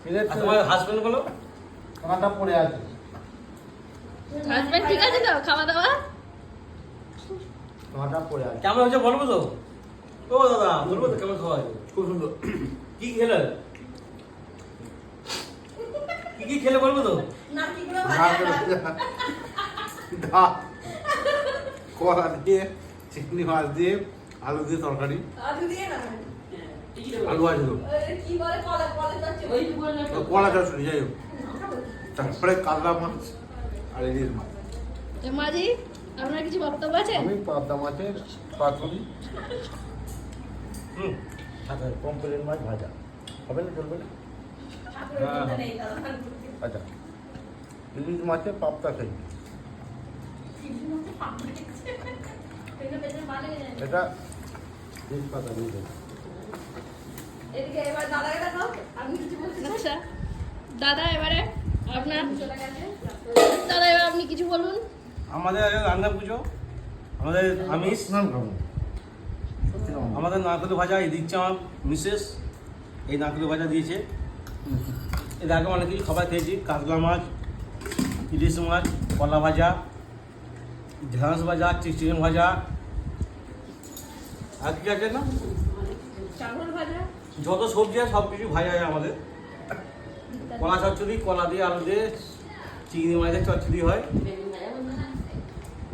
তোমার হাজবেন্ড বলো খানাটা পড়ে আছে। হাজবেন্ড ঠিক আছে তো খাওয়া দাওয়া? খানাটা পড়ে আছে। কেমন হয়েছে বলবো তো? ও দাদা বলবো তো কেমন খাওয়া হয়েছে? খুব সুন্দর। কি খেলে? কি খেলে বলবো তো? কলা দিয়ে চিংড়ি মাছ দিয়ে আলু দিয়ে তরকারি। আলু আছে তো কলা চচ্চড়ি যাই হোক, তারপরে কাতলা মাছ আর ইলিশ মাছ। মাঝি আপনার কিছু বক্তব্য আছে? আমি পাবদা মাছের পাতুরি, আচ্ছা পম্পলেট মাছ ভাজা হবে না, চলবে না? আচ্ছা, ইলিশ মাছের পাবদা খাই। এটা তেজ পাতা দিয়ে দেবো। আচ্ছা দাদা এবারে আপনার দাদা এবার আপনি কিছু বলুন। আমাদের রান্না পুজো, আমাদের আমিষ, স্নান খাবো। সত্যি খাবো। আমাদের নারকেল ভাজা এই দিচ্ছে আমার মিসেস, এই নারকেল ভাজা দিয়েছে। এর আগে অনেক কিছু খাবার খেয়েছি, কাতলা মাছ, ইলিশ মাছ, কলা ভাজা, ঢেঁড়স ভাজা, চিকেন ভাজা, আর কি আছে না চাউল ভাজা, যত সবজি আছে সব কিছু ভাজা হয় আমাদের। কলা চচ্চড়ি, কলা দিয়ে আলু দিয়ে চিংড়ি মাছের চচ্চড়ি হয়।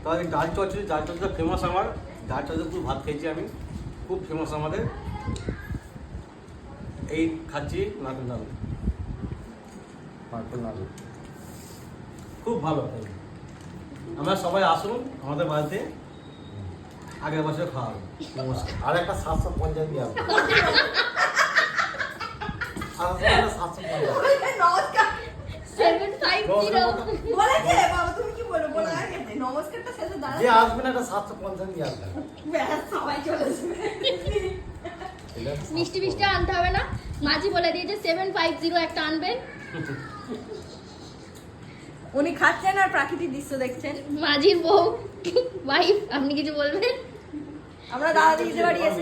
তাহলে ডাল চচ্চড়িটা ফেমাস আমার। ডাল চচ্চড়ি খুব ভাত খেয়েছি আমি, খুব ফেমাস আমাদের। এই খাচ্ছি নারকেল ডাল, নারকেল নাড়ু। খুব ভালো। আমরা সবাই আসুন আমাদের বাড়িতে, আগের বছর খাওয়া হবে। নমস্কার। আর একটা 750 দিয়ে আসবো। আর একটা 750। 750 যে আসবেন একটা 750 দিয়ে আসবেন। মিষ্টি মিষ্টি আনতে হবে না, মাঝি বলে দিয়েছে 750 একটা আনবেন। উনি খাচ্ছেন আর প্রাকৃতিক দৃশ্য দেখছেন। মাঝির বউ ওয়াইফ আপনি কিছু বলবেন? আমরা দাদা দিতে পারি।